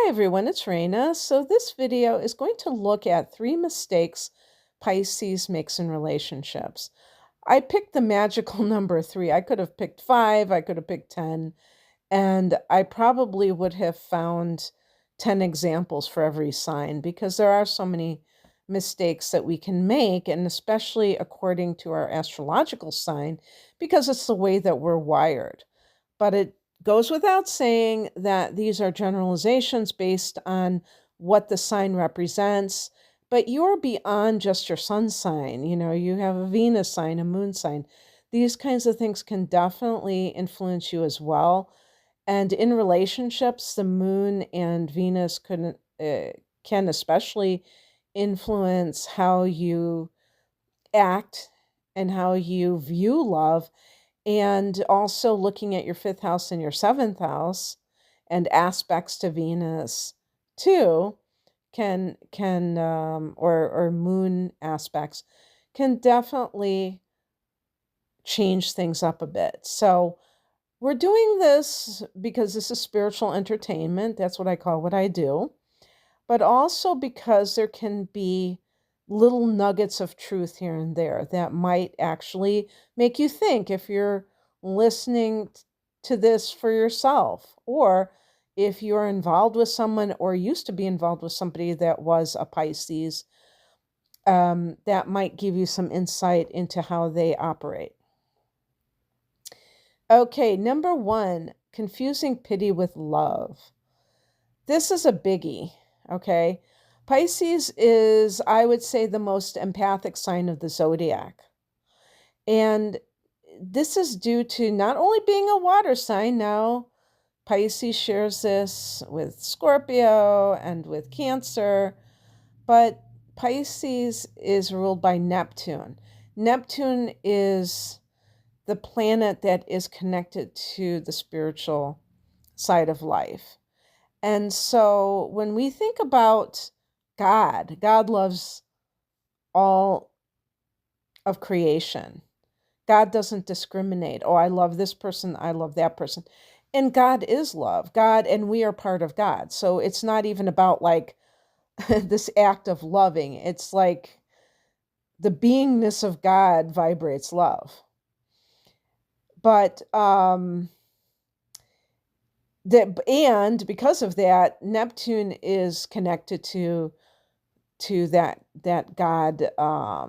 Hi everyone, it's Raina. So this video is going to look at 3 mistakes Pisces makes in relationships. I picked the magical number 3. I could have picked 5, I could have picked 10, and I probably would have found 10 examples for every sign because there are so many mistakes that we can make, and especially according to our astrological sign, because it's the way that we're wired. But it goes without saying that these are generalizations based on what the sign represents, but you're beyond just your sun sign. You have a Venus sign, a moon sign. These kinds of things can definitely influence you as well. And in relationships, the moon and Venus can especially influence how you act and how you view love, and also looking at your fifth house and your seventh house and aspects to Venus too or moon aspects can definitely change things up a bit. So we're doing this because this is spiritual entertainment. That's what I call what I do. But also because there can be little nuggets of truth here and there that might actually make you think if you're listening to this for yourself, or if you're involved with someone or used to be involved with somebody that was a Pisces, that might give you some insight into how they operate. Okay, number 1, confusing pity with love. This is a biggie, okay? Pisces is, I would say, the most empathic sign of the zodiac. And this is due to not only being a water sign. Now, Pisces shares this with Scorpio and with Cancer, but Pisces is ruled by Neptune. Neptune is the planet that is connected to the spiritual side of life. And so when we think about God loves all of creation. God doesn't discriminate. Oh, I love this person, I love that person. And God is love. God, and we are part of God. So it's not even about like this act of loving. It's like the beingness of God vibrates love. But because of that, Neptune is connected to that God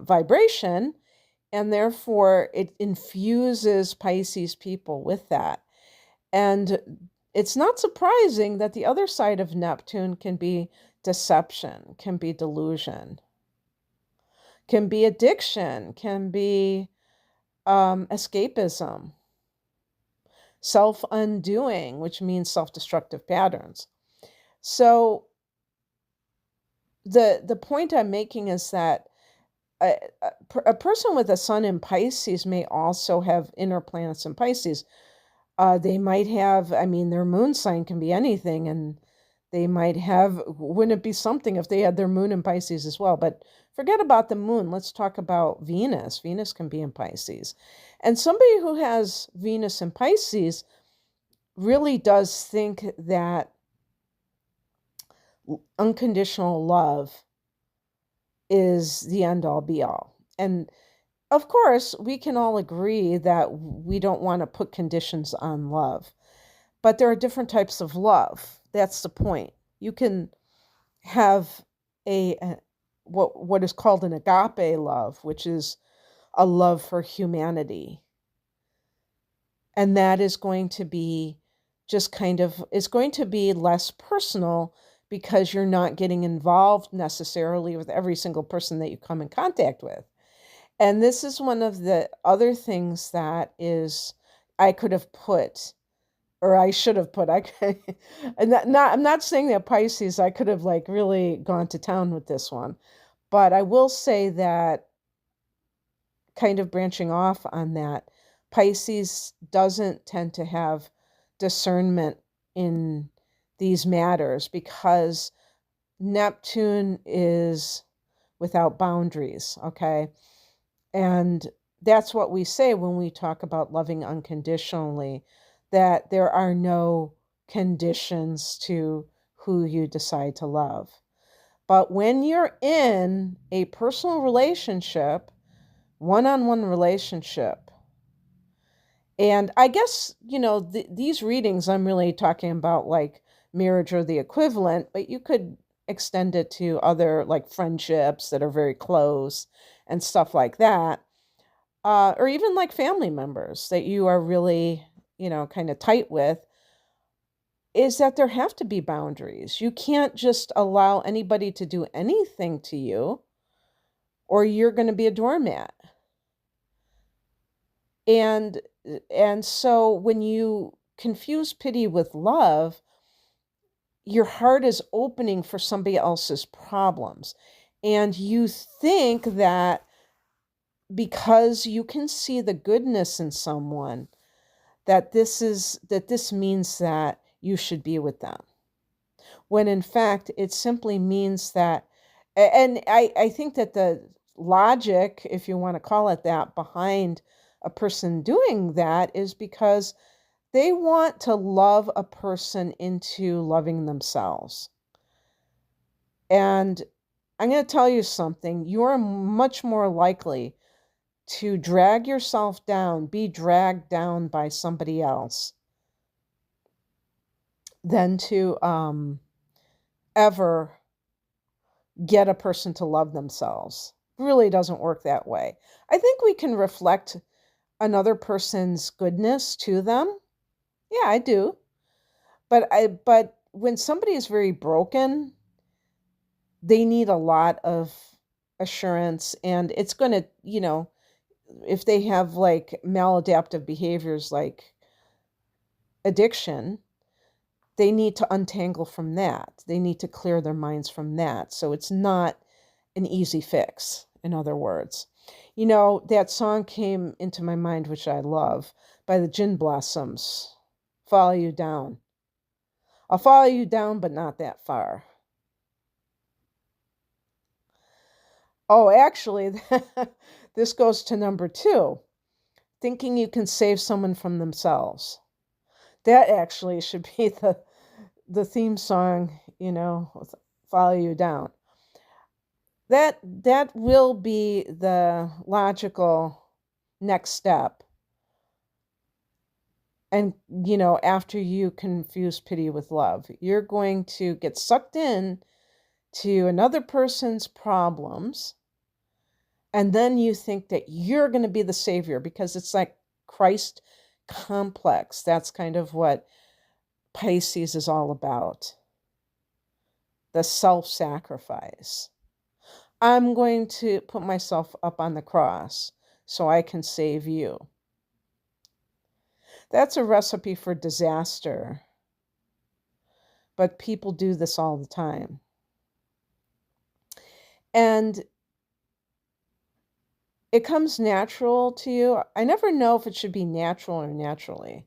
vibration, and therefore it infuses Pisces people with that. And it's not surprising that the other side of Neptune can be deception, can be delusion, can be addiction, can be escapism, self-undoing, which means self-destructive patterns. So the point I'm making is that a person with a sun in Pisces may also have inner planets in Pisces. They might have, their moon sign can be anything, and they might have, wouldn't it be something if they had their moon in Pisces as well? But forget about the moon. Let's talk about Venus. Venus can be in Pisces. And somebody who has Venus in Pisces really does think that unconditional love is the end all be all. And of course, we can all agree that we don't want to put conditions on love, but there are different types of love. That's the point. You can have what is called an agape love, which is a love for humanity. And that is going to be is going to be less personal, because you're not getting involved necessarily with every single person that you come in contact with. And this is one of the other things that I could have put, or I should have put. I'm not saying that Pisces, I could have like really gone to town with this one, but I will say that, kind of branching off on that, Pisces doesn't tend to have discernment in these matters because Neptune is without boundaries, okay? And that's what we say when we talk about loving unconditionally, that there are no conditions to who you decide to love. But when you're in a personal relationship, one-on-one relationship, and I guess, these readings, I'm really talking about like marriage or the equivalent, but you could extend it to other like friendships that are very close and stuff like that. Or even like family members that you are really, kind of tight with, is that there have to be boundaries. You can't just allow anybody to do anything to you, or you're going to be a doormat. And so when you confuse pity with love, your heart is opening for somebody else's problems. And you think that because you can see the goodness in someone, that this means that you should be with them. When in fact it simply means that, and I think that the logic, if you want to call it that, behind a person doing that is because they want to love a person into loving themselves. And I'm going to tell you something, you're much more likely to drag yourself down, be dragged down by somebody else, than to ever get a person to love themselves. It really doesn't work that way. I think we can reflect another person's goodness to them. Yeah, I do. But when somebody is very broken, they need a lot of assurance, and it's going to, if they have like maladaptive behaviors like addiction, they need to untangle from that. They need to clear their minds from that. So it's not an easy fix, in other words. That song came into my mind, which I love, by the Gin Blossoms, Follow You Down. I'll follow you down, but not that far. Oh, actually, this goes to number 2, thinking you can save someone from themselves. That actually should be the theme song, Follow You Down. That will be the logical next step. And, after you confuse pity with love, you're going to get sucked in to another person's problems. And then you think that you're going to be the savior because it's like Christ complex. That's kind of what Pisces is all about. The self-sacrifice. I'm going to put myself up on the cross so I can save you. That's a recipe for disaster. But people do this all the time. And it comes natural to you. I never know if it should be natural or naturally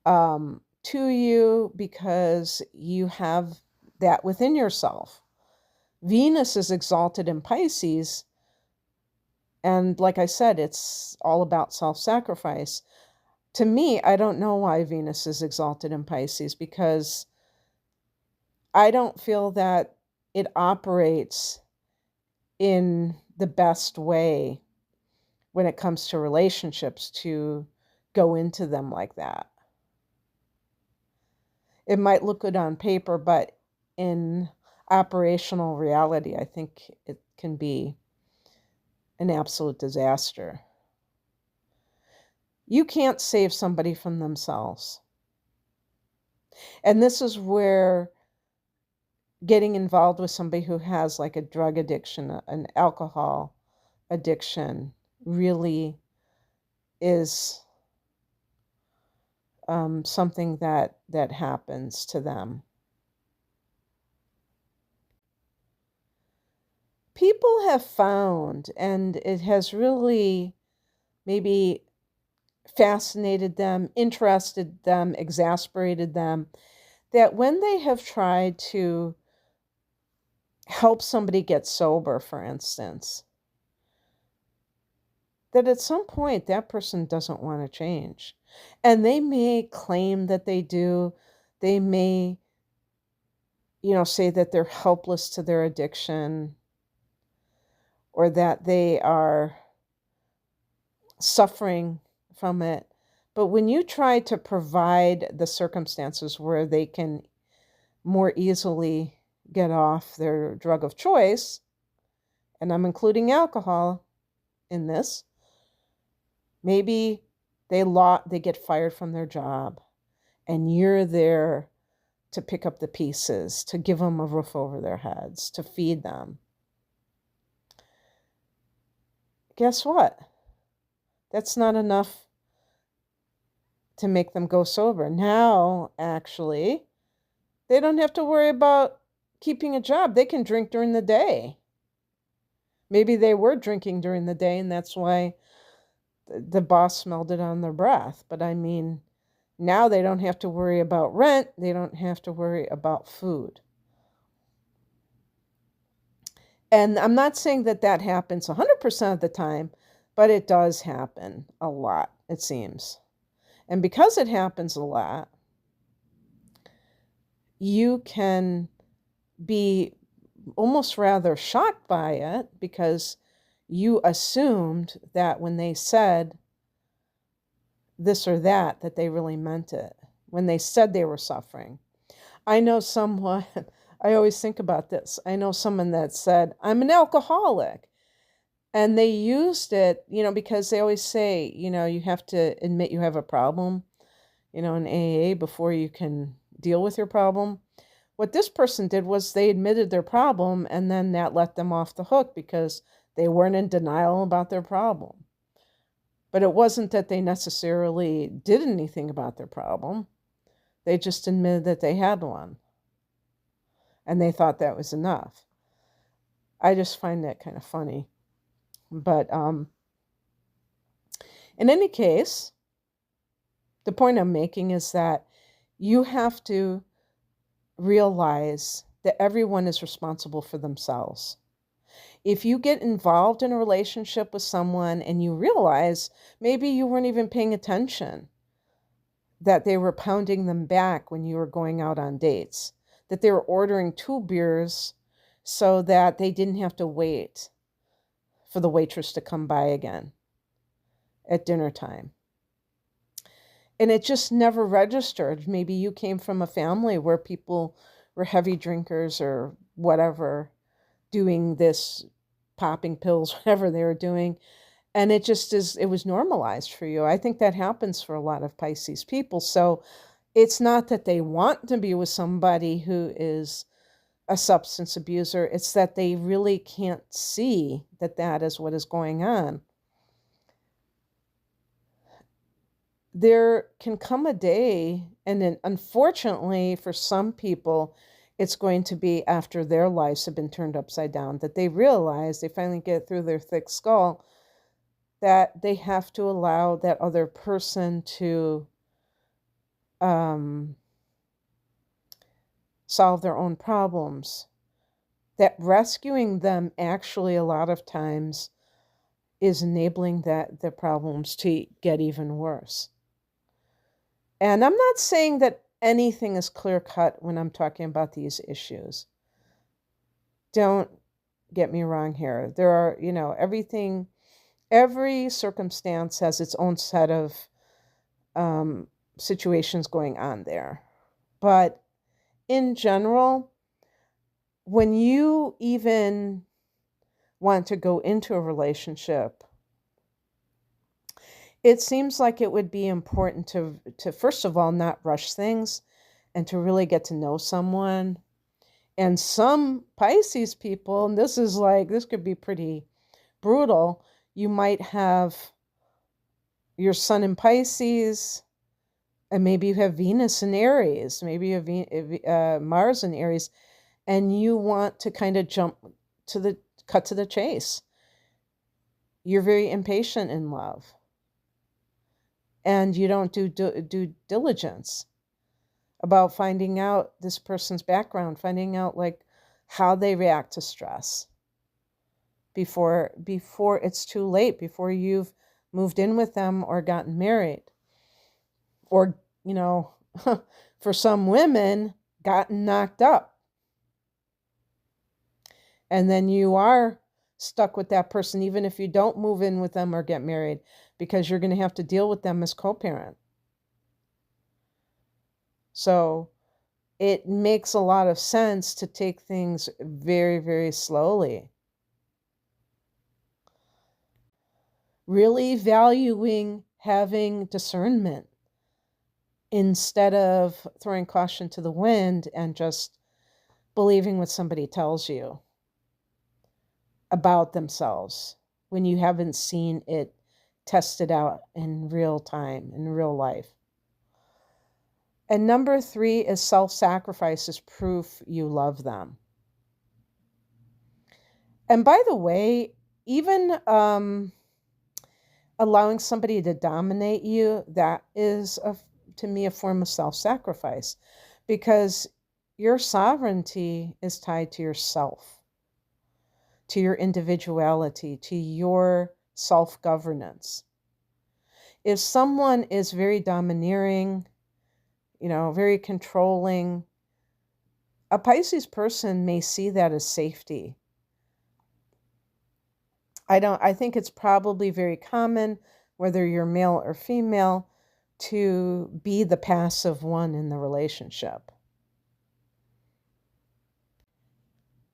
to you, because you have that within yourself. Venus is exalted in Pisces. And like I said, it's all about self-sacrifice. To me, I don't know why Venus is exalted in Pisces, because I don't feel that it operates in the best way when it comes to relationships to go into them like that. It might look good on paper, but in operational reality, I think it can be an absolute disaster. You can't save somebody from themselves. And this is where getting involved with somebody who has like a drug addiction, an alcohol addiction, really is something that happens to them. People have found, and it has really maybe fascinated them, interested them, exasperated them, that when they have tried to help somebody get sober, for instance, that at some point that person doesn't want to change. And they may claim that they do. They may say that they're helpless to their addiction or that they are suffering from it. But when you try to provide the circumstances where they can more easily get off their drug of choice, and I'm including alcohol in this, maybe they get fired from their job and you're there to pick up the pieces, to give them a roof over their heads, to feed them. Guess what? That's not enough to make them go sober. Now, actually, they don't have to worry about keeping a job. They can drink during the day. Maybe they were drinking during the day and that's why the boss smelled it on their breath. But I mean, now they don't have to worry about rent. They don't have to worry about food. And I'm not saying that that happens 100% of the time, but it does happen a lot, it seems. And because it happens a lot, you can be almost rather shocked by it because you assumed that when they said this or that, that they really meant it. When they said they were suffering. I know someone, I always think about this. I know someone that said, I'm an alcoholic. And they used it, because they always say, you have to admit you have a problem, in AA before you can deal with your problem. What this person did was they admitted their problem and then that let them off the hook because they weren't in denial about their problem. But it wasn't that they necessarily did anything about their problem. They just admitted that they had one. And they thought that was enough. I just find that kind of funny. But in any case, the point I'm making is that you have to realize that everyone is responsible for themselves. If you get involved in a relationship with someone and you realize maybe you weren't even paying attention, that they were pounding them back when you were going out on dates, that they were ordering 2 beers so that they didn't have to wait for the waitress to come by again at dinner time. And it just never registered. Maybe you came from a family where people were heavy drinkers or whatever, doing this, popping pills, whatever they were doing. And it was normalized for you. I think that happens for a lot of Pisces people. So it's not that they want to be with somebody who is a substance abuser. It's that they really can't see that that is what is going on. There can come a day, and then unfortunately for some people, it's going to be after their lives have been turned upside down, that they realize, they finally get through their thick skull, that they have to allow that other person to solve their own problems. That rescuing them actually a lot of times is enabling the problems to get even worse. And I'm not saying that anything is clear-cut when I'm talking about these issues. Don't get me wrong here. There are, every circumstance has its own set of situations going on there. But in general, when you even want to go into a relationship, it seems like it would be important to first of all, not rush things and to really get to know someone. And some Pisces people, and this could be pretty brutal, you might have your sun in Pisces, and maybe you have Venus in Aries, maybe you have Mars in Aries, and you want to kind of cut to the chase. You're very impatient in love. And you don't do due diligence about finding out this person's background, finding out like how they react to stress before it's too late, before you've moved in with them or gotten married. Or, for some women, gotten knocked up And then you are stuck with that person, even if you don't move in with them or get married, because you're going to have to deal with them as co-parent. So it makes a lot of sense to take things very, very slowly. Really valuing having discernment instead of throwing caution to the wind and just believing what somebody tells you about themselves when you haven't seen it tested out in real time, in real life. And number 3 is self-sacrifice is proof you love them. And by the way, even allowing somebody to dominate you, that is, to me, a form of self-sacrifice, because your sovereignty is tied to yourself, to your individuality, to your self-governance. If someone is very domineering, very controlling, a Pisces person may see that as safety. I think it's probably very common, whether you're male or female, to be the passive one in the relationship.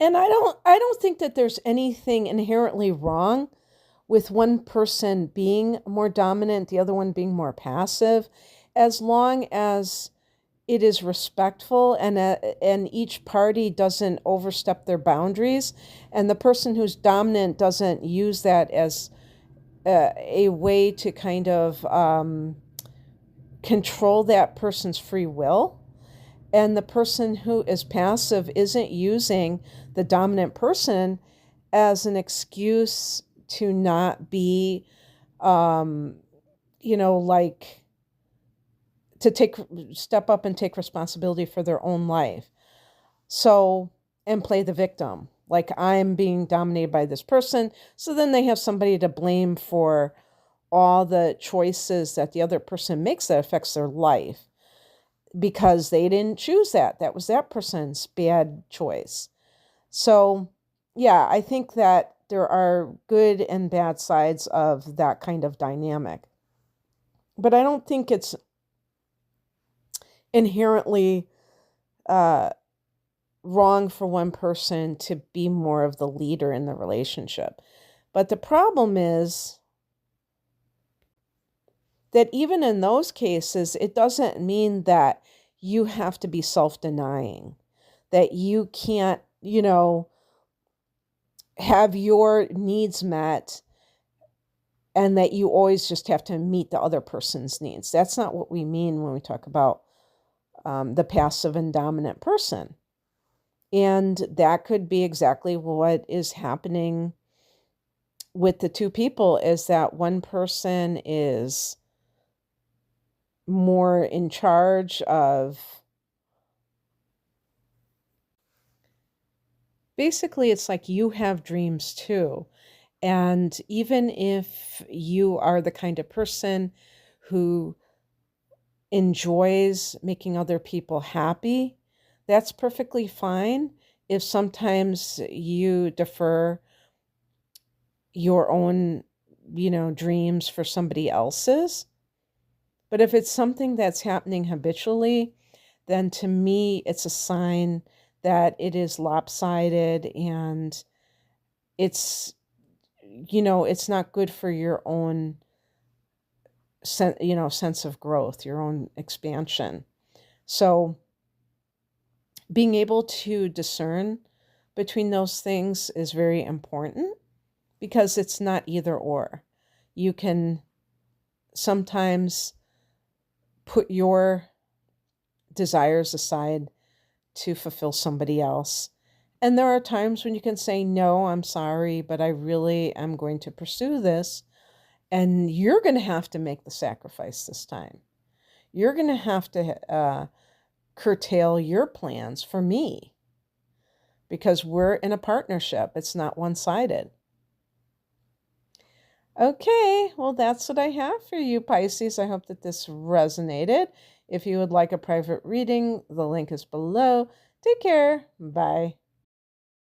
And I don't think that there's anything inherently wrong with one person being more dominant, the other one being more passive, as long as it is respectful and each party doesn't overstep their boundaries, and the person who's dominant doesn't use that as a way to kind of control that person's free will. And the person who is passive isn't using the dominant person as an excuse to not be, like, to step up and take responsibility for their own life. So, and play the victim. Like, I'm being dominated by this person. So then they have somebody to blame for all the choices that the other person makes that affects their life, because they didn't choose that. That was that person's bad choice. So, yeah, I think that there are good and bad sides of that kind of dynamic. But I don't think it's inherently wrong for one person to be more of the leader in the relationship. But the problem is that even in those cases, it doesn't mean that you have to be self-denying, that you can't, have your needs met, and that you always just have to meet the other person's needs. That's not what we mean when we talk about the passive and dominant person. And that could be exactly what is happening with the two people, is that one person is more in charge of, basically, it's like you have dreams too. And even if you are the kind of person who enjoys making other people happy, that's perfectly fine if sometimes you defer your own, dreams for somebody else's. But if it's something that's happening habitually, then to me, it's a sign that it is lopsided, and it's, it's not good for your own sense of growth, your own expansion. So being able to discern between those things is very important, because it's not either or. You can sometimes put your desires aside to fulfill somebody else. And there are times when you can say, no, I'm sorry, but I really am going to pursue this. And you're going to have to make the sacrifice this time. You're going to have to curtail your plans for me, because we're in a partnership. It's not one-sided. Okay, well, that's what I have for you, Pisces. I hope that this resonated. If you would like a private reading, the link is below. Take care. Bye.